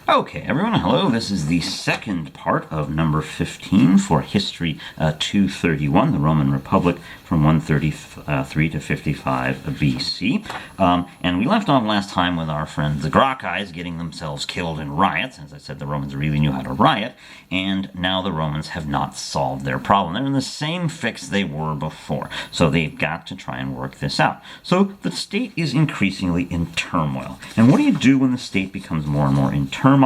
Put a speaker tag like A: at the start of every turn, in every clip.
A: Okay, everyone, hello. This is the second part of number 15 for History 231, the Roman Republic from 133 to 55 BC. And we left off last time with our friends the Gracchus getting themselves killed in riots. As I said, the Romans really knew how to riot, and now the Romans have not solved their problem. They're in the same fix they were before, so they've got to try and work this out. So the state is increasingly in turmoil. And what do you do when the state becomes more and more in turmoil?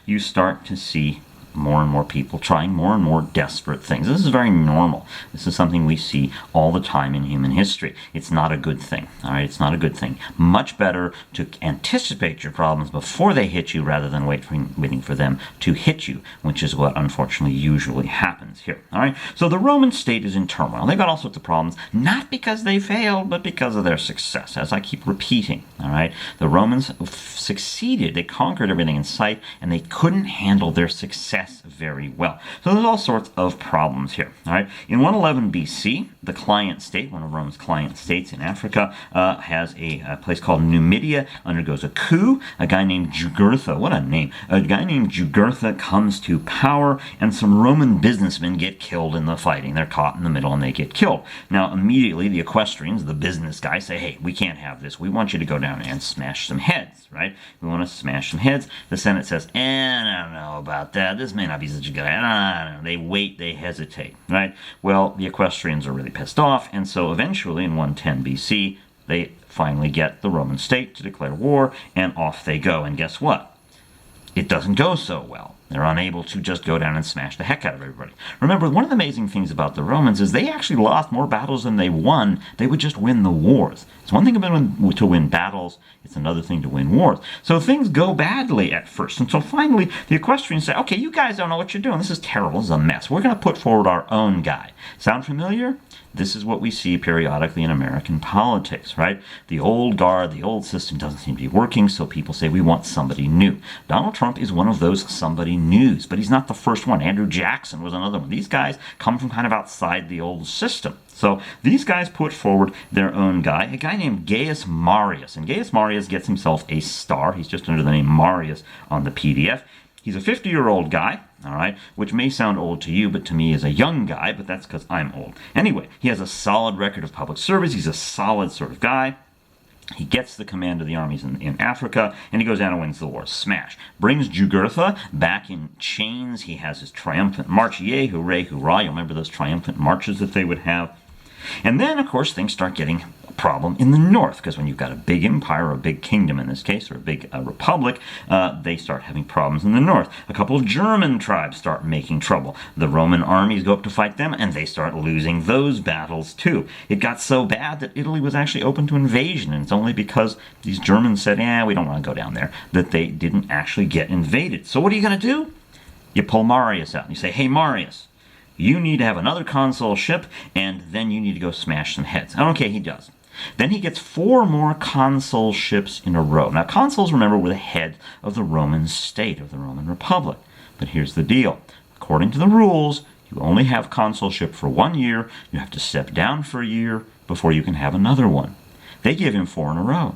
A: You start to see more and more people trying more and more desperate things. This is very normal. This is something we see all the time in human history. It's not a good thing. All right, it's not a good thing. Much better to anticipate your problems before they hit you rather than waiting for them to hit you, which is what unfortunately usually happens here. All right, so the Roman state is in turmoil. They've got all sorts of problems, not because they failed, but because of their success, as I keep repeating. All right, the Romans succeeded. They conquered everything in sight, and they couldn't handle their success very well. So there's all sorts of problems here. All right. In 111 BC, the client state, one of Rome's client states in Africa, has a place called Numidia, undergoes a coup. A guy named Jugurtha, what a name! A guy named Jugurtha comes to power, and some Roman businessmen get killed in the fighting. They're caught in the middle and they get killed. Now, immediately the equestrians, the business guys, say, "Hey, we can't have this. We want you to go down and smash some heads." Right? We want to smash some heads. The Senate says, I don't know about that. This may not be such a good idea. They wait, they hesitate, right? Well, the equestrians are really pissed off, and so eventually in 110 BC, they finally get the Roman state to declare war, and off they go. And guess what? It doesn't go so well. They're unable to just go down and smash the heck out of everybody. Remember, one of the amazing things about the Romans is they actually lost more battles than they won. They would just win the wars. It's one thing to win battles. It's another thing to win wars. So things go badly at first, until finally the equestrians say, "Okay, you guys don't know what you're doing. This is terrible. This is a mess. We're going to put forward our own guy." Sound familiar? This is what we see periodically in American politics, right? The old guard, the old system doesn't seem to be working, so people say we want somebody new. Donald Trump is one of those somebody news, but he's not the first one. Andrew Jackson was another one. These guys come from kind of outside the old system. So these guys put forward their own guy, a guy named Gaius Marius. And Gaius Marius gets himself a star. He's just under the name Marius on the PDF. He's a 50-year-old guy, all right, which may sound old to you, but to me is a young guy, but that's because I'm old. Anyway, he has a solid record of public service. He's a solid sort of guy. He gets the command of the armies in Africa, and he goes down and wins the war. Smash. Brings Jugurtha back in chains. He has his triumphant march. Yay, hooray, hurrah. You'll remember those triumphant marches that they would have. And then, of course, things start getting a problem in the north, because when you've got a big empire, or a big kingdom in this case, or a big republic, they start having problems in the north. A couple of German tribes start making trouble. The Roman armies go up to fight them, and they start losing those battles too. It got so bad that Italy was actually open to invasion, and it's only because these Germans said, we don't want to go down there, that they didn't actually get invaded. So what are you going to do? You pull Marius out, and you say, "Hey, Marius, you need to have another consulship, and then you need to go smash some heads." And okay, he does. Then he gets 4 more consulships in a row. Now, consuls, remember, were the head of the Roman state, of the Roman Republic. But here's the deal. According to the rules, you only have consulship for 1 year. You have to step down for a year before you can have another one. They give him 4 in a row.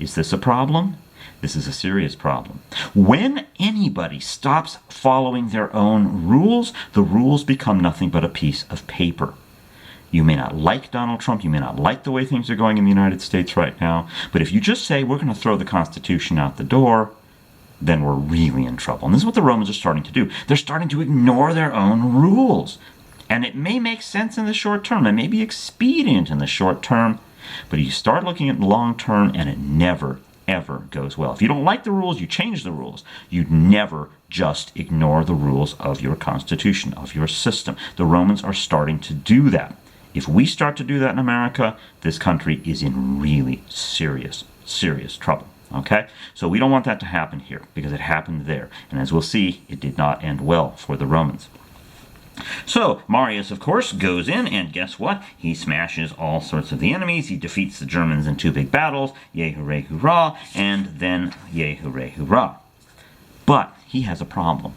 A: Is this a problem? This is a serious problem. When anybody stops following their own rules, the rules become nothing but a piece of paper. You may not like Donald Trump, you may not like the way things are going in the United States right now, but if you just say we're going to throw the Constitution out the door, then we're really in trouble. And this is what the Romans are starting to do. They're starting to ignore their own rules. And it may make sense in the short term, it may be expedient in the short term, but you start looking at the long term and it never ever goes well. If you don't like the rules, you change the rules. You'd never just ignore the rules of your constitution, of your system. The Romans are starting to do that. If we start to do that in America, this country is in really serious, serious trouble. Okay? So we don't want that to happen here, because it happened there. And as we'll see, it did not end well for the Romans. So Marius, of course, goes in, and guess what? He smashes all sorts of the enemies. He defeats the Germans in 2 big battles. Yay, hooray, hurrah. And then, yay, hooray, hurrah. But he has a problem.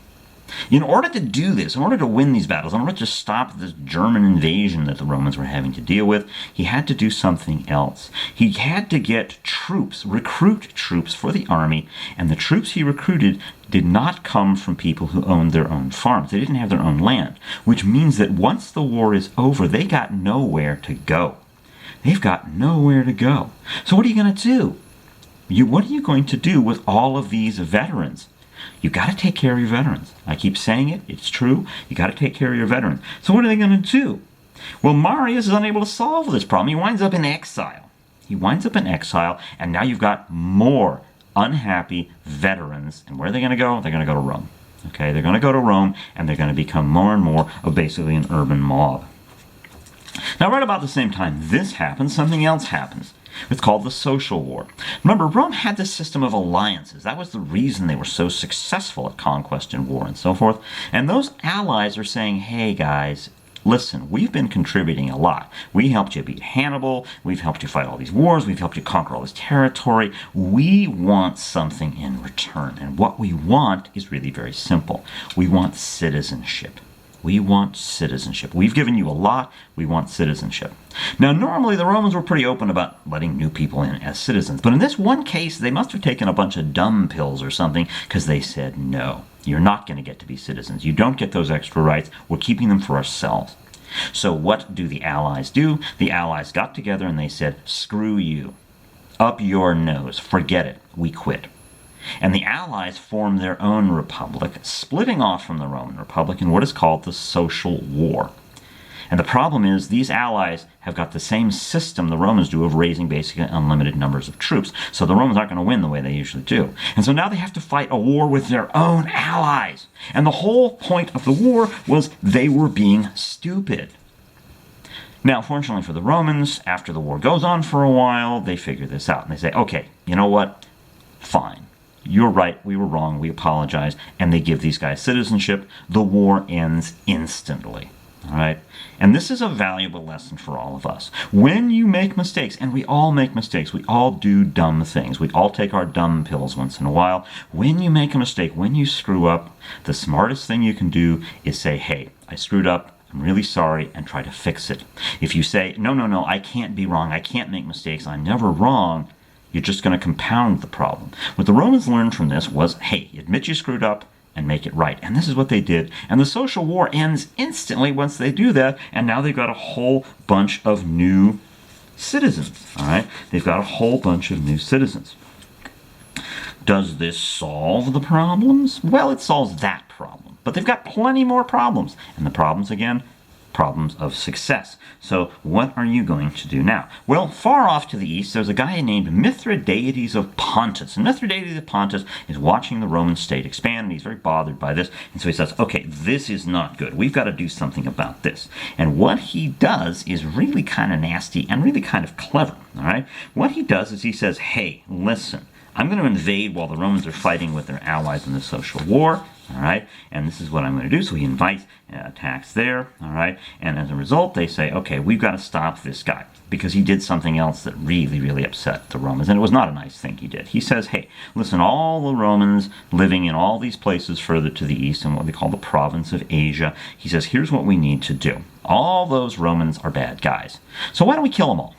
A: In order to do this, in order to win these battles, in order to stop this German invasion that the Romans were having to deal with, he had to do something else. He had to get troops, recruit troops for the army, and the troops he recruited did not come from people who owned their own farms. They didn't have their own land, which means that once the war is over, they got nowhere to go. They've got nowhere to go. So what are you going to do? What are you going to do with all of these veterans? You got to take care of your veterans. I keep saying it. It's true. You got to take care of your veterans. So what are they going to do? Well, Marius is unable to solve this problem. He winds up in exile. He winds up in exile, and now you've got more unhappy veterans. And where are they going to go? They're going to go to Rome. Okay, they're going to go to Rome, and they're going to become more and more of basically an urban mob. Now, right about the same time this happens, something else happens. It's called the Social War. Remember, Rome had this system of alliances. That was the reason they were so successful at conquest and war and so forth. And those allies are saying, hey guys, listen, we've been contributing a lot. We helped you beat Hannibal. We've helped you fight all these wars. We've helped you conquer all this territory. We want something in return. And what we want is really very simple. We want citizenship. We want citizenship. We've given you a lot. We want citizenship. Now, normally the Romans were pretty open about letting new people in as citizens. But in this one case, they must have taken a bunch of dumb pills or something, because they said, no, you're not going to get to be citizens. You don't get those extra rights. We're keeping them for ourselves. So what do the Allies do? The Allies got together and they said, screw you. Up your nose. Forget it. We quit. And the Allies formed their own republic, splitting off from the Roman Republic in what is called the Social War. And the problem is these allies have got the same system the Romans do of raising basically unlimited numbers of troops. So the Romans aren't going to win the way they usually do. And so now they have to fight a war with their own allies. And the whole point of the war was they were being stupid. Now, fortunately for the Romans, after the war goes on for a while, they figure this out. And they say, okay, you know what? Fine. You're right, we were wrong, we apologize, and they give these guys citizenship. The war ends instantly, all right? And this is a valuable lesson for all of us. When you make mistakes, and we all make mistakes, we all do dumb things, we all take our dumb pills once in a while. When you make a mistake, when you screw up, the smartest thing you can do is say, hey, I screwed up, I'm really sorry, and try to fix it. If you say, no, I can't be wrong, I can't make mistakes, I'm never wrong, you're just going to compound the problem. What the Romans learned from this was, hey, admit you screwed up and make it right. And this is what they did. And the Social War ends instantly once they do that, and now they've got a whole bunch of new citizens. All right? They've got a whole bunch of new citizens. Does this solve the problems? Well, it solves that problem. But they've got plenty more problems. And the problems, again, problems of success. So what are you going to do now? Well, far off to the east, there's a guy named Mithridates of Pontus. And Mithridates of Pontus is watching the Roman state expand, and he's very bothered by this. And so he says, okay, this is not good. We've got to do something about this. And what he does is really kind of nasty and really kind of clever, all right? What he does is he says, hey, listen, I'm going to invade while the Romans are fighting with their allies in the Social War. All right, and this is what I'm going to do. So he invites attacks there, all right, and as a result, they say, okay, we've got to stop this guy because he did something else that really, really upset the Romans, and it was not a nice thing he did. He says, hey, listen, all the Romans living in all these places further to the east in what they call the province of Asia, he says, here's what we need to do. All those Romans are bad guys, so why don't we kill them all?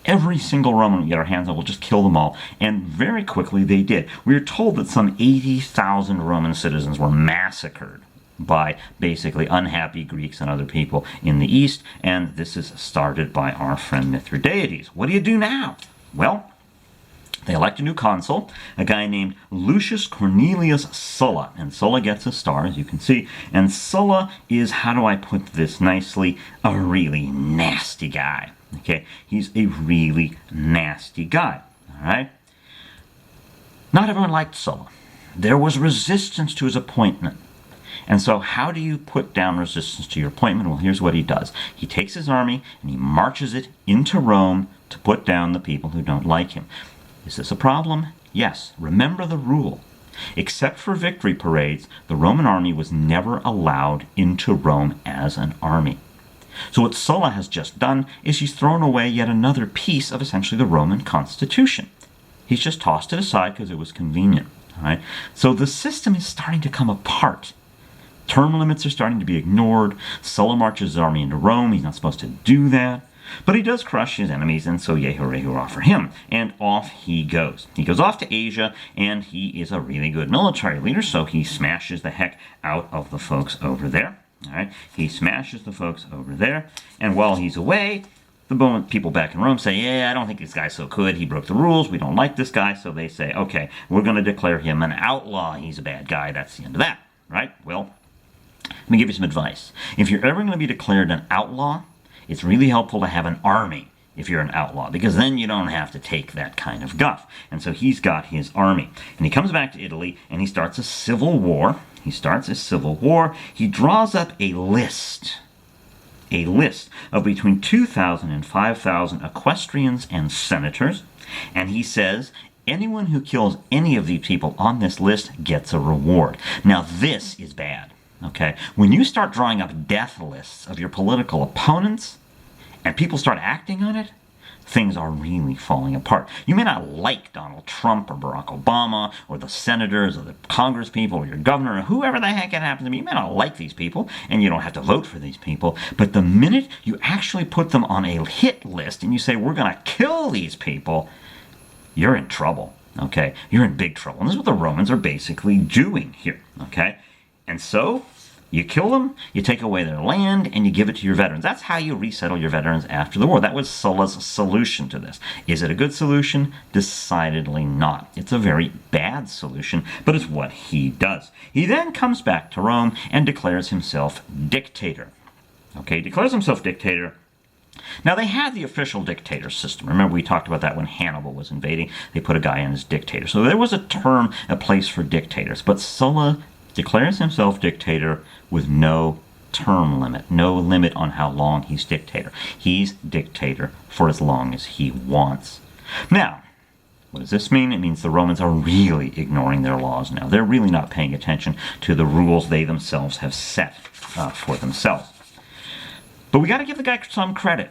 A: Every single Roman we get our hands on, we'll just kill them all. And very quickly they did. We are told that some 80,000 Roman citizens were massacred by basically unhappy Greeks and other people in the east. And this is started by our friend Mithridates. What do you do now? Well, they elect a new consul, a guy named Lucius Cornelius Sulla. And Sulla gets a star, as you can see. And Sulla is, how do I put this nicely, a really nasty guy. Okay, he's a really nasty guy, all right? Not everyone liked Sulla. There was resistance to his appointment. And so how do you put down resistance to your appointment? Well, here's what he does. He takes his army and he marches it into Rome to put down the people who don't like him. Is this a problem? Yes. Remember the rule. Except for victory parades, the Roman army was never allowed into Rome as an army. So what Sulla has just done is he's thrown away yet another piece of essentially the Roman constitution. He's just tossed it aside because it was convenient. All right? So the system is starting to come apart. Term limits are starting to be ignored. Sulla marches his army into Rome. He's not supposed to do that. But he does crush his enemies, and so yay, hooray, hurrah for him. And off he goes. He goes off to Asia, and he is a really good military leader, so he smashes the heck out of the folks over there. All right, he smashes the folks over there, and while he's away, the people back in Rome say, yeah, I don't think this guy's so good. He broke the rules. We don't like this guy. So they say, okay, we're going to declare him an outlaw. He's a bad guy. That's the end of that, right? Well, let me give you some advice. If you're ever going to be declared an outlaw, it's really helpful to have an army if you're an outlaw, because then you don't have to take that kind of guff. And so he's got his army. And he comes back to Italy, and he starts a civil war. He draws up a list of between 2,000 and 5,000 equestrians and senators, and he says, anyone who kills any of these people on this list gets a reward. Now this is bad, okay? When you start drawing up death lists of your political opponents, and people start acting on it, things are really falling apart. You may not like Donald Trump or Barack Obama or the senators or the Congress people or your governor or whoever the heck it happens to be. You may not like these people, and you don't have to vote for these people. But the minute you actually put them on a hit list and you say, we're going to kill these people, you're in trouble, okay? You're in big trouble. And this is what the Romans are basically doing here, okay? And so you kill them, you take away their land, and you give it to your veterans. That's how you resettle your veterans after the war. That was Sulla's solution to this. Is it a good solution? Decidedly not. It's a very bad solution, but it's what he does. He then comes back to Rome and declares himself dictator. Okay, declares himself dictator. Now, they had the official dictator system. Remember, we talked about that when Hannibal was invading. They put a guy in as dictator. So there was a term, a place for dictators. But Sulla declares himself dictator with no term limit, no limit on how long he's dictator. He's dictator for as long as he wants. Now, what does this mean? It means the Romans are really ignoring their laws now. They're really not paying attention to the rules they themselves have set for themselves. But we got to give the guy some credit.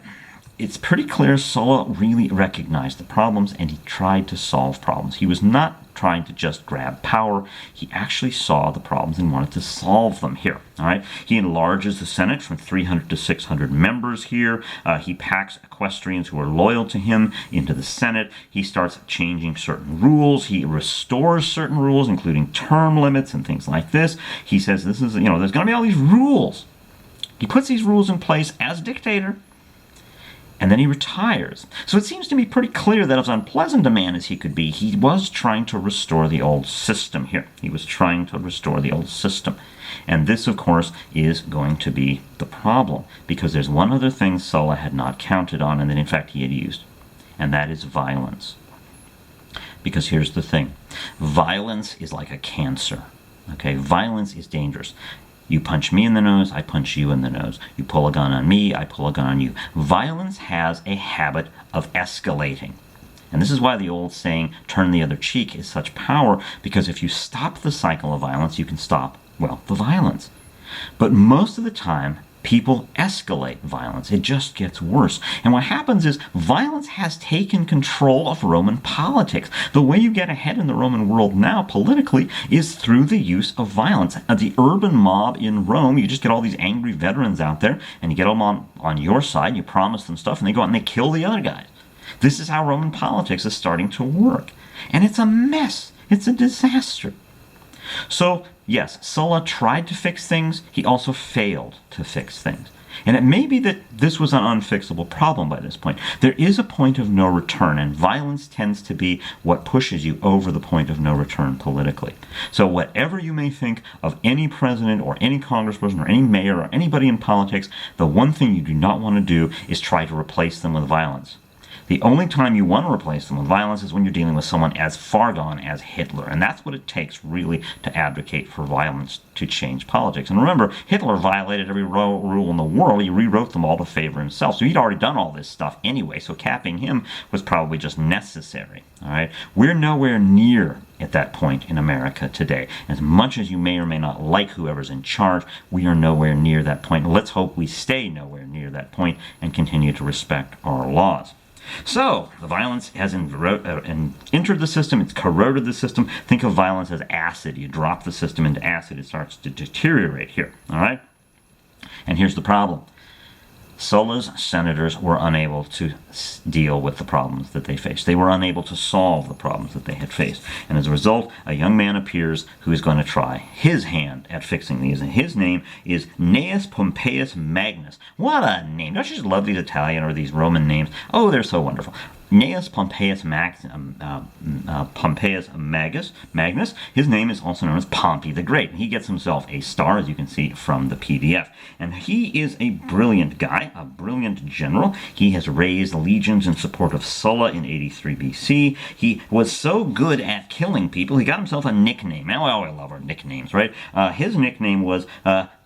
A: It's pretty clear Sulla really recognized the problems, and he tried to solve problems. He was not trying to just grab power. He actually saw the problems and wanted to solve them here. All right. He enlarges the Senate from 300 to 600 members here. He packs equestrians who are loyal to him into the Senate. He starts changing certain rules. He restores certain rules, including term limits and things like this. He says this is, there's going to be all these rules. He puts these rules in place as dictator, and then he retires. So it seems to me pretty clear that as unpleasant a man as he could be, he was trying to restore the old system here. He was trying to restore the old system. And this, of course, is going to be the problem, because there's one other thing Sulla had not counted on, and that in fact he had used, and that is violence. Because here's the thing. Violence is like a cancer. Okay, violence is dangerous. You punch me in the nose, I punch you in the nose. You pull a gun on me, I pull a gun on you. Violence has a habit of escalating. And this is why the old saying, turn the other cheek, is such power, because if you stop the cycle of violence, you can stop, well, the violence. But most of the time, people escalate violence. It just gets worse. And what happens is violence has taken control of Roman politics. The way you get ahead in the Roman world now politically is through the use of violence. The urban mob in Rome, you just get all these angry veterans out there, and you get them on your side, you promise them stuff, and they go out and they kill the other guys. This is how Roman politics is starting to work. And it's a mess. It's a disaster. So, yes, Sulla tried to fix things. He also failed to fix things. And it may be that this was an unfixable problem by this point. There is a point of no return, and violence tends to be what pushes you over the point of no return politically. So whatever you may think of any president or any congressperson or any mayor or anybody in politics, the one thing you do not want to do is try to replace them with violence. The only time you want to replace them with violence is when you're dealing with someone as far gone as Hitler. And that's what it takes, really, to advocate for violence to change politics. And remember, Hitler violated every rule in the world. He rewrote them all to favor himself. So he'd already done all this stuff anyway. So capping him was probably just necessary. All right? We're nowhere near at that point in America today. As much as you may or may not like whoever's in charge, we are nowhere near that point. Let's hope we stay nowhere near that point and continue to respect our laws. So the violence has entered the system. It's corroded the system. Think of violence as acid. You drop the system into acid, it starts to deteriorate here. All right. And here's the problem. Sulla's senators were unable to deal with the problems that they faced. They were unable to solve the problems that they had faced. And as a result, a young man appears who is going to try his hand at fixing these. And his name is Gnaeus Pompeius Magnus. What a name. Don't you just love these Italian or these Roman names? Oh, they're so wonderful. Gnaeus Pompeius Magnus. His name is also known as Pompey the Great. And he gets himself a star, as you can see from the PDF. And he is a brilliant guy, a brilliant general. He has raised legions in support of Sulla in 83 BC. He was so good at killing people, he got himself a nickname. Now, I love our nicknames, right? His nickname was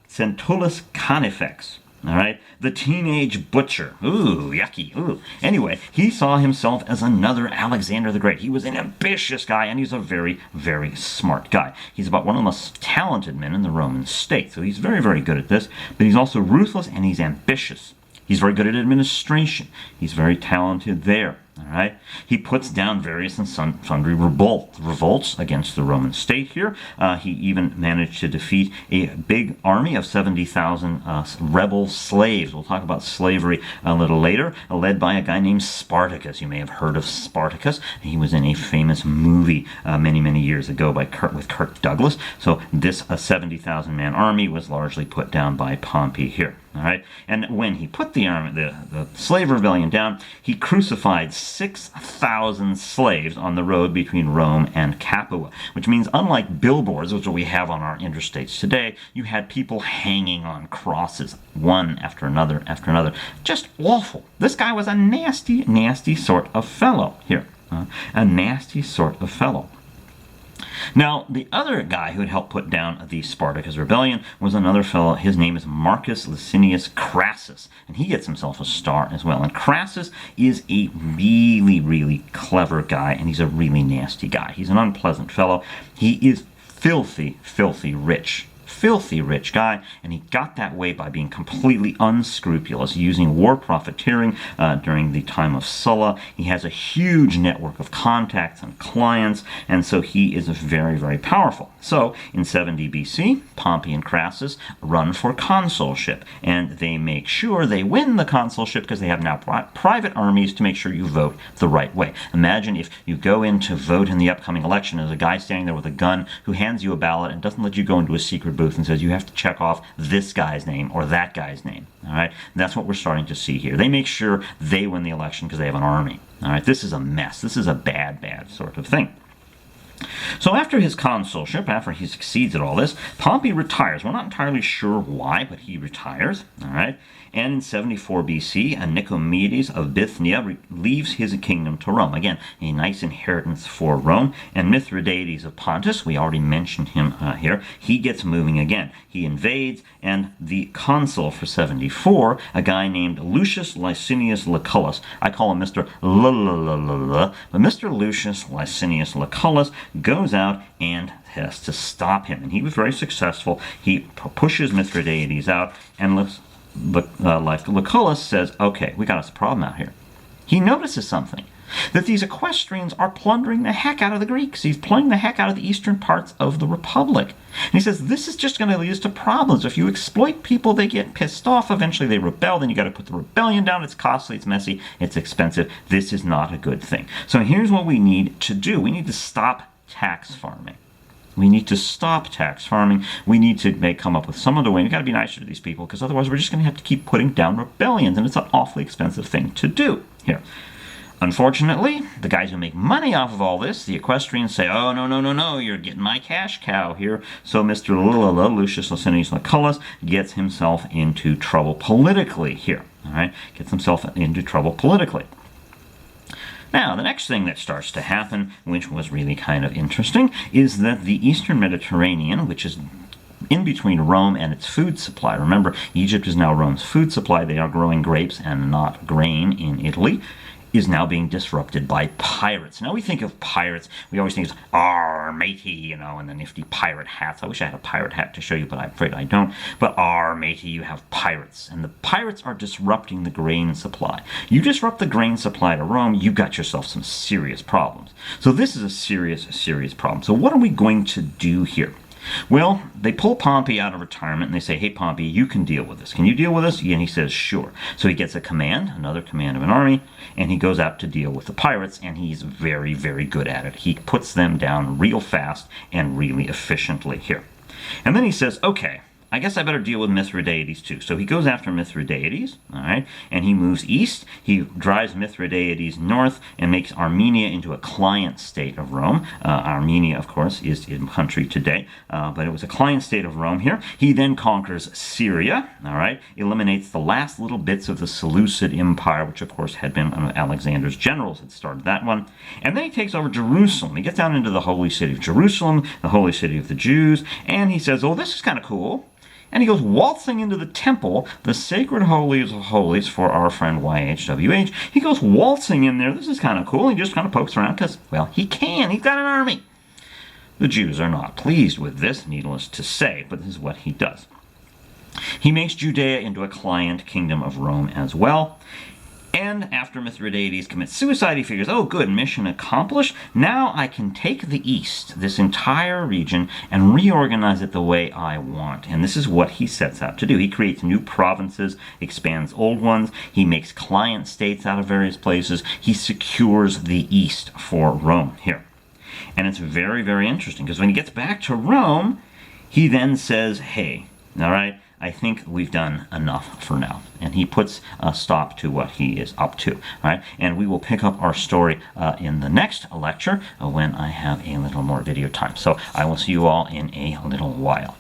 A: Centullus Carnifex. All right, the teenage butcher. Ooh, yucky. Ooh. Anyway, he saw himself as another Alexander the Great. He was an ambitious guy, and he's a very, very smart guy. He's about one of the most talented men in the Roman state, so he's very, very good at this, but he's also ruthless and he's ambitious. He's very good at administration. He's very talented there. All right. He puts down various and sundry revolts against the Roman state here. He even managed to defeat a big army of 70,000 rebel slaves. We'll talk about slavery a little later, led by a guy named Spartacus. You may have heard of Spartacus. He was in a famous movie many, many years ago with Kirk Douglas. So this 70,000 man army was largely put down by Pompey here. All right, and when he put the slave rebellion down, he crucified 6,000 slaves on the road between Rome and Capua, which means unlike billboards, which we have on our interstates today, you had people hanging on crosses, one after another after another. Just awful. This guy was a nasty, nasty sort of fellow here. A nasty sort of fellow. Now, the other guy who had helped put down the Spartacus rebellion was another fellow. His name is Marcus Licinius Crassus, and he gets himself a star as well. And Crassus is a really, really clever guy, and he's a really nasty guy. He's an unpleasant fellow. He is filthy, filthy rich. Filthy rich guy, and he got that way by being completely unscrupulous, using war profiteering during the time of Sulla. He has a huge network of contacts and clients, and so he is very, very powerful. So, in 70 BC, Pompey and Crassus run for consulship, and they make sure they win the consulship because they have now private armies to make sure you vote the right way. Imagine if you go in to vote in the upcoming election, there's a guy standing there with a gun who hands you a ballot and doesn't let you go into a secret booth and says you have to check off this guy's name or that guy's name. All right, that's what we're starting to see here. They make sure they win the election because they have an army. All right, this is a mess. This is a bad, bad sort of thing. So after his consulship, after he succeeds at all this, Pompey retires. We're not entirely sure why, but he retires. All right. And in 74 BC, Nicomedes of Bithynia leaves his kingdom to Rome. Again, a nice inheritance for Rome. And Mithridates of Pontus, we already mentioned him here, he gets moving again. He invades, and the consul for 74, a guy named Lucius Licinius Lucullus, I call him Mr. but Mr. Lucius Licinius Lucullus goes out and has to stop him. And he was very successful. He pushes Mithridates out, and Lucullus says, okay, we got a problem out here. He notices something, that these equestrians are plundering the heck out of the Greeks. He's plundering the heck out of the eastern parts of the Republic. And he says, this is just going to lead us to problems. If you exploit people, they get pissed off. Eventually they rebel. Then you got to put the rebellion down. It's costly, it's messy, it's expensive. This is not a good thing. So here's what we need to do. We need to stop tax farming. We need to stop tax farming. We need to come up with some other way. We've got to be nicer to these people, because otherwise we're just going to have to keep putting down rebellions, and it's an awfully expensive thing to do here. Unfortunately, the guys who make money off of all this, the equestrians, say, oh, no, you're getting my cash cow here. So Mr. Lucius Licinius Lucullus gets himself into trouble politically here. All right, gets himself into trouble politically. Now, the next thing that starts to happen, which was really kind of interesting, is that the Eastern Mediterranean, which is in between Rome and its food supply. Remember, Egypt is now Rome's food supply. They are growing grapes and not grain in Italy. is now being disrupted by pirates. Now we think of pirates, we always think of, "Arr, matey," and the nifty pirate hats. I wish I had a pirate hat to show you, but I'm afraid I don't. But "Arr, matey, you have pirates." And the pirates are disrupting the grain supply. You disrupt the grain supply to Rome, you got yourself some serious problems. So this is a serious problem. So what are we going to do here? Well, they pull Pompey out of retirement and they say, "Hey, Pompey, you can deal with this. Can you deal with this?" And he says, "Sure." So he gets a command, another command of an army, and he goes out to deal with the pirates, and he's very, very good at it. He puts them down real fast and really efficiently here. And then he says, "Okay, I guess I better deal with Mithridates too." So he goes after Mithridates, all right, and he moves east. He drives Mithridates north and makes Armenia into a client state of Rome. Armenia, of course, is in country today, but it was a client state of Rome here. He then conquers Syria, all right, eliminates the last little bits of the Seleucid Empire, which, of course, had been Alexander's generals had started that one. And then he takes over Jerusalem. He gets down into the holy city of Jerusalem, the holy city of the Jews, and he says, "Oh, this is kind of cool." And he goes waltzing into the temple, the sacred holies of holies for our friend YHWH. He goes waltzing in there. This is kind of cool. He just kind of pokes around because, well, he can. He's got an army. The Jews are not pleased with this, needless to say, but this is what he does. He makes Judea into a client kingdom of Rome as well. And after Mithridates commits suicide, he figures, "Oh, good, mission accomplished. Now I can take the East, this entire region, and reorganize it the way I want." And this is what he sets out to do. He creates new provinces, expands old ones. He makes client states out of various places. He secures the East for Rome here. And it's very, very interesting, because when he gets back to Rome, he then says, "Hey, all right, I think we've done enough for now." And he puts a stop to what he is up to. Right? And we will pick up our story in the next lecture when I have a little more video time. So I will see you all in a little while.